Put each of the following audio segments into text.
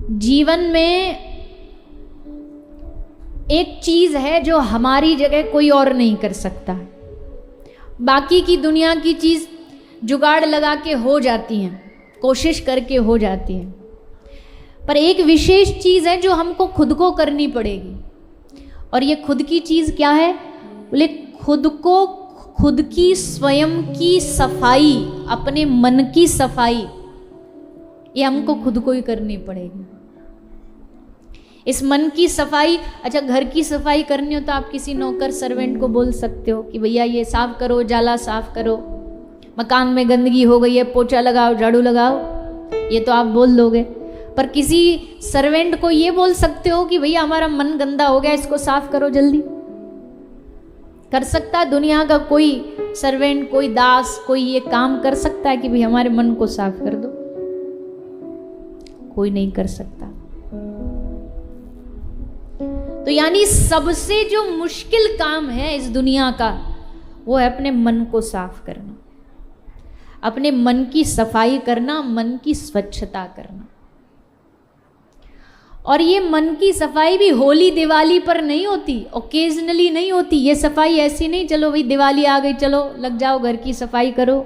जीवन में एक चीज है जो हमारी जगह कोई और नहीं कर सकता। बाकी की दुनिया की चीज जुगाड़ लगा के हो जाती हैं, कोशिश करके हो जाती हैं, पर एक विशेष चीज है जो हमको खुद को करनी पड़ेगी। और ये खुद की चीज क्या है? बोले खुद की स्वयं की सफाई, अपने मन की सफाई, ये हमको खुद को ही करनी पड़ेगी। इस मन की सफाई, अच्छा घर की सफाई करनी हो तो आप किसी नौकर सर्वेंट को बोल सकते हो कि भैया ये साफ करो, जाला साफ करो, मकान में गंदगी हो गई है, पोछा लगाओ, झाड़ू लगाओ, ये तो आप बोल दोगे। पर किसी सर्वेंट को ये बोल सकते हो कि भैया हमारा मन गंदा हो गया, इसको साफ करो जल्दी। कर सकता है दुनिया का कोई सर्वेंट, कोई दास, कोई ये काम कर सकता है कि भाई हमारे मन को साफ कर दो? कोई नहीं कर सकता। तो यानी सबसे जो मुश्किल काम है इस दुनिया का, वो है अपने मन को साफ करना, अपने मन की सफाई करना, मन की स्वच्छता करना। और ये मन की सफाई भी होली दिवाली पर नहीं होती, ओकेजनली नहीं होती। ये सफाई ऐसी नहीं, चलो भाई दिवाली आ गई, चलो लग जाओ घर की सफाई करो,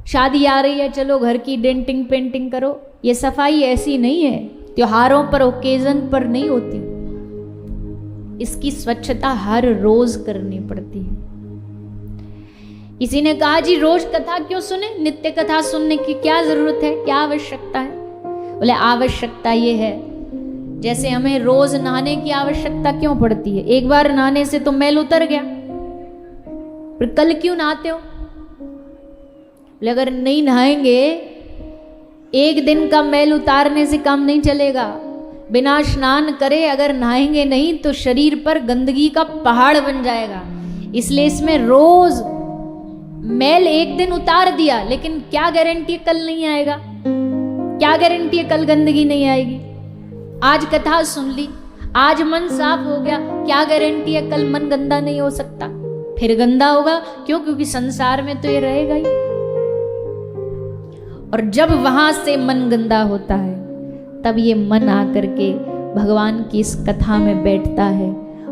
शादी आ रही है, चलो घर की डेंटिंग पेंटिंग करो। ये सफाई ऐसी नहीं है, त्योहारों पर, ओकेजन पर नहीं होती। इसकी स्वच्छता हर रोज करनी पड़ती है। किसी ने कहा जी रोज कथा क्यों सुने, नित्य कथा सुनने की क्या जरूरत है, क्या आवश्यकता है? बोले आवश्यकता ये है, जैसे हमें रोज नहाने की आवश्यकता क्यों पड़ती है? एक बार नहाने से तो मैल उतर गया, फिर कल क्यों नहाते हो? बोले अगर नहीं नहाएंगे, एक दिन का मैल उतारने से काम नहीं चलेगा। बिना स्नान करे अगर नहाएंगे नहीं तो शरीर पर गंदगी का पहाड़ बन जाएगा। इसलिए इसमें रोज मैल एक दिन उतार दिया, लेकिन क्या गारंटी है कल नहीं आएगा? क्या गारंटी है कल गंदगी नहीं आएगी? आज कथा सुन ली, आज मन साफ हो गया, क्या गारंटी है कल मन गंदा नहीं हो सकता? फिर गंदा होगा, क्यों? क्योंकि संसार में तो ये रहेगा ही। और जब वहां से मन गंदा होता है, तब ये मन आकर के भगवान की इस कथा में बैठता है।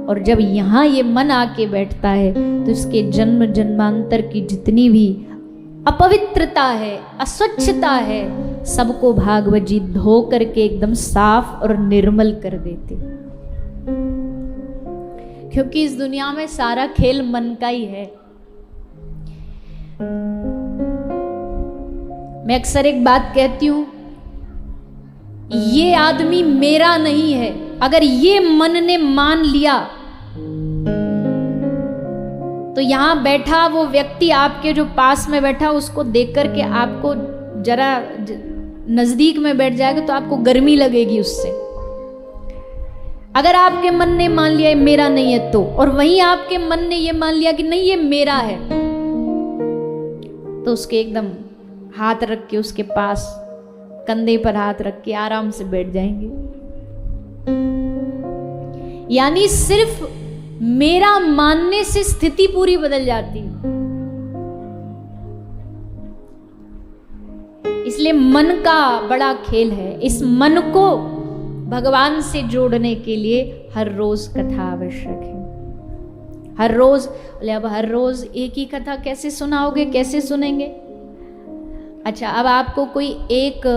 और जब यहाँ ये मन आके बैठता है तो इसके जन्म जन्मांतर की जितनी भी अपवित्रता है, अस्वच्छता है, सबको भागवत जी धो करके एकदम साफ और निर्मल कर देते। क्योंकि इस दुनिया में सारा खेल मन का ही है। मैं अक्सर एक बात कहती हूं, ये आदमी मेरा नहीं है। अगर ये मन ने मान लिया तो यहां बैठा वो व्यक्ति आपके जो पास में बैठा, उसको देख करके आपको जरा नजदीक में बैठ जाएगा तो आपको गर्मी लगेगी उससे। अगर आपके मन ने मान लिया ये मेरा नहीं है तो, और वहीं आपके मन ने ये मान लिया कि नहीं ये मेरा है, तो उसके एकदम हाथ रख के उसके पास कंधे पर हाथ रख के आराम से बैठ जाएंगे। यानी सिर्फ मेरा मानने से स्थिति पूरी बदल जाती है। इसलिए मन का बड़ा खेल है। इस मन को भगवान से जोड़ने के लिए हर रोज कथा आवश्यक है। हर रोज, बोले अब हर रोज एक ही कथा कैसे सुनाओगे, कैसे सुनेंगे? अच्छा, अब आपको कोई एक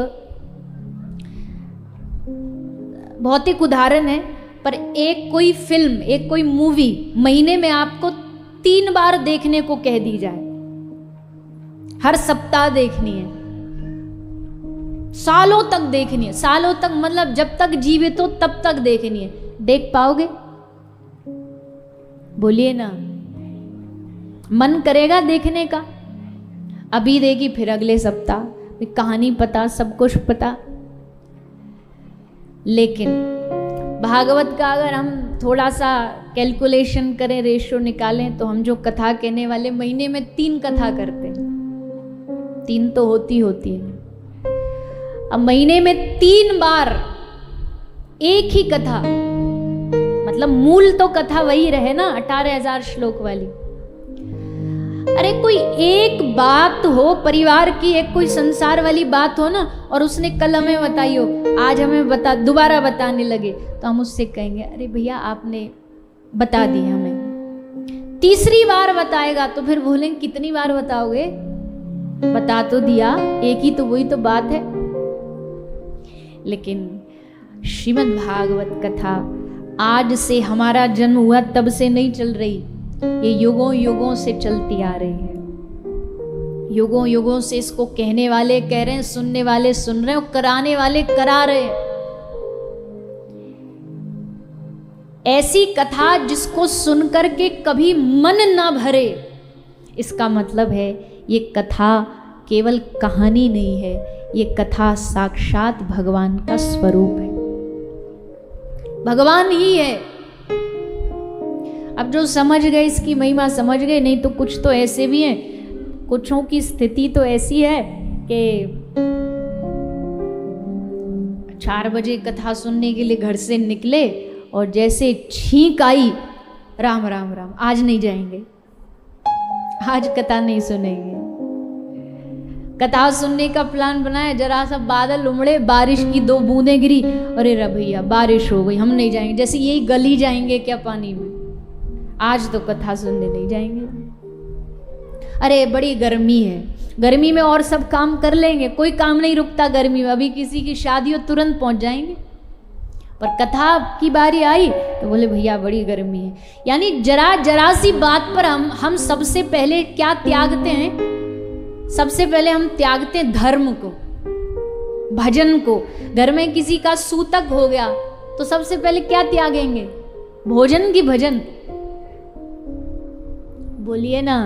भौतिक उदाहरण है, पर एक कोई फिल्म, एक कोई मूवी महीने में आपको 3 बार देखने को कह दी जाए, हर सप्ताह देखनी है, सालों तक देखनी है, सालों तक मतलब जब तक जीवित हो तब तक देखनी है, देख पाओगे? बोलिए ना, मन करेगा देखने का? अभी देखी, फिर अगले सप्ताह, कहानी पता, सब कुछ पता। लेकिन भागवत का अगर हम थोड़ा सा कैलकुलेशन करें, रेशो निकालें, तो हम जो कथा कहने वाले महीने में 3 कथा करते हैं। 3 तो होती है। अब महीने में 3 बार एक ही कथा, मतलब मूल तो कथा वही रहे ना, 18,000 श्लोक वाली। अरे कोई एक बात हो परिवार की, एक कोई संसार वाली बात हो ना, और उसने कल हमें बताई हो, आज हमें दोबारा बताने लगे, तो हम उससे कहेंगे अरे भैया आपने बता दी हमें। तीसरी बार बताएगा तो फिर बोलेंगे कितनी बार बताओगे, बता तो दिया, एक ही तो, वही तो बात है। लेकिन श्रीमद् भागवत कथा आज से हमारा जन्म हुआ तब से नहीं चल रही, ये युगों युगों से चलती आ रही है। युगों युगों से इसको कहने वाले कह रहे हैं, सुनने वाले सुन रहे हैं, और कराने वाले करा रहे हैं। ऐसी कथा जिसको सुनकर के कभी मन ना भरे, इसका मतलब है ये कथा केवल कहानी नहीं है, ये कथा साक्षात भगवान का स्वरूप है, भगवान ही है। अब जो समझ गए इसकी महिमा समझ गए, नहीं तो कुछ तो ऐसे भी हैं, कुछों की स्थिति तो ऐसी है कि 4 बजे कथा सुनने के लिए घर से निकले और जैसे छींक आई, राम राम राम, आज नहीं जाएंगे, आज कथा नहीं सुनेंगे। कथा सुनने का प्लान बनाया, जरा सा बादल उमड़े, बारिश की 2 बूंदें गिरी, अरे रे भैया बारिश हो गई, हम नहीं जाएंगे, जैसे यही गली जाएंगे क्या पानी में, आज तो कथा सुनने नहीं जाएंगे। अरे बड़ी गर्मी है, गर्मी में और सब काम कर लेंगे, कोई काम नहीं रुकता गर्मी में, अभी किसी की शादी हो तुरंत पहुंच जाएंगे, पर कथा की बारी आई तो बोले भैया बड़ी गर्मी है। यानी जरा सी बात पर हम सबसे पहले क्या त्यागते हैं, सबसे पहले हम त्यागते हैं धर्म को, भजन को। घर में किसी का सूतक हो गया तो सबसे पहले क्या त्यागेंगे, भोजन की भजन, बोलिए ना,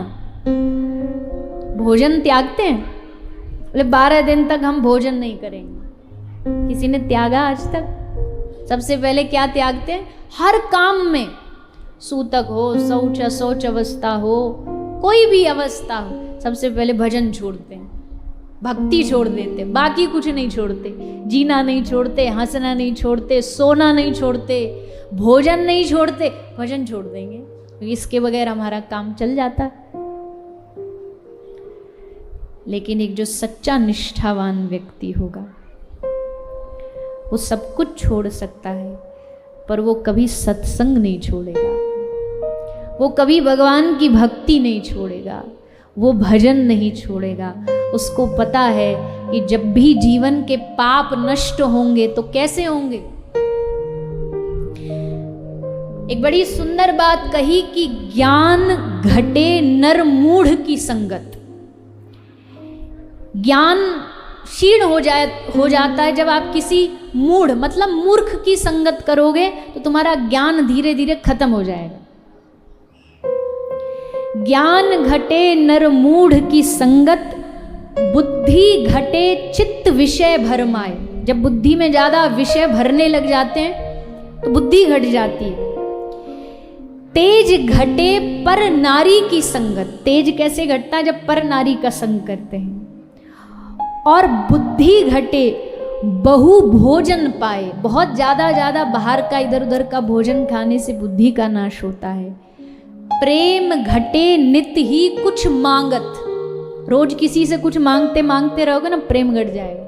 भोजन त्यागते हैं। बोले 12 दिन तक हम भोजन नहीं करेंगे, किसी ने त्यागा आज तक? सबसे पहले क्या त्यागते हैं, हर काम में, सूतक हो, शौच अवस्था हो, कोई भी अवस्था हो, सबसे पहले भजन छोड़ते हैं, भक्ति छोड़ देते, बाकी कुछ नहीं छोड़ते, जीना नहीं छोड़ते, हंसना नहीं छोड़ते, सोना नहीं छोड़ते, भोजन नहीं छोड़ते, भजन छोड़ देंगे, इसके बगैर हमारा काम चल जाता। लेकिन एक जो सच्चा निष्ठावान व्यक्ति होगा वो सब कुछ छोड़ सकता है, पर वो कभी सत्संग नहीं छोड़ेगा, वो कभी भगवान की भक्ति नहीं छोड़ेगा, वो भजन नहीं छोड़ेगा। उसको पता है कि जब भी जीवन के पाप नष्ट होंगे तो कैसे होंगे। एक बड़ी सुंदर बात कही कि ज्ञान घटे नर मूढ़ की संगत। ज्ञान क्षीण हो जाता है जब आप किसी मूढ़ मतलब मूर्ख की संगत करोगे तो तुम्हारा ज्ञान धीरे धीरे खत्म हो जाएगा। ज्ञान घटे नर मूढ़ की संगत, बुद्धि घटे चित्त विषय भरमाए। जब बुद्धि में ज्यादा विषय भरने लग जाते हैं तो बुद्धि घट जाती है। तेज घटे पर नारी की संगत। तेज कैसे घटता है, जब पर नारी का संग करते हैं। और बुद्धि घटे बहु भोजन पाए। बहुत ज्यादा बाहर का इधर उधर का भोजन खाने से बुद्धि का नाश होता है। प्रेम घटे नित ही कुछ मांगत। रोज किसी से कुछ मांगते मांगते रहोगे ना, प्रेम घट जाएगा।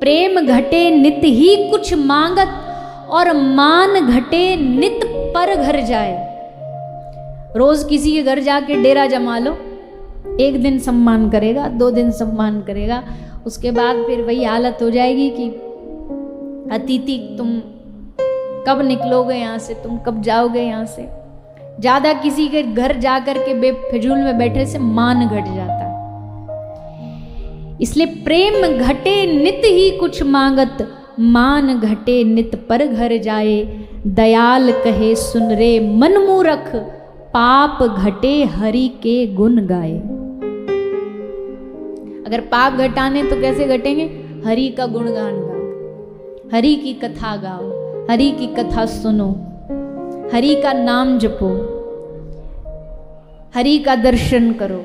प्रेम घटे नित ही कुछ मांगत, और मान घटे नित पर घर जाए। रोज किसी के घर जाके डेरा जमा लो, एक दिन सम्मान करेगा, 2 दिन सम्मान करेगा, उसके बाद फिर वही हालत हो जाएगी कि अतिथि तुम कब निकलोगे यहाँ से, तुम कब जाओगे यहाँ से। ज्यादा किसी के घर जाकर के बेफिजूल में बैठे से मान घट जाता है। इसलिए प्रेम घटे नित ही कुछ मांगत, मान घटे नित पर घर जाए। दयाल कहे सुन रे मन मूरख, पाप घटे हरि के गुण गाए। अगर पाप घटाने तो कैसे घटेंगे, हरि का गुणगान गाओ, हरि की कथा गाओ, हरि की कथा सुनो, हरि का नाम जपो, हरि का दर्शन करो।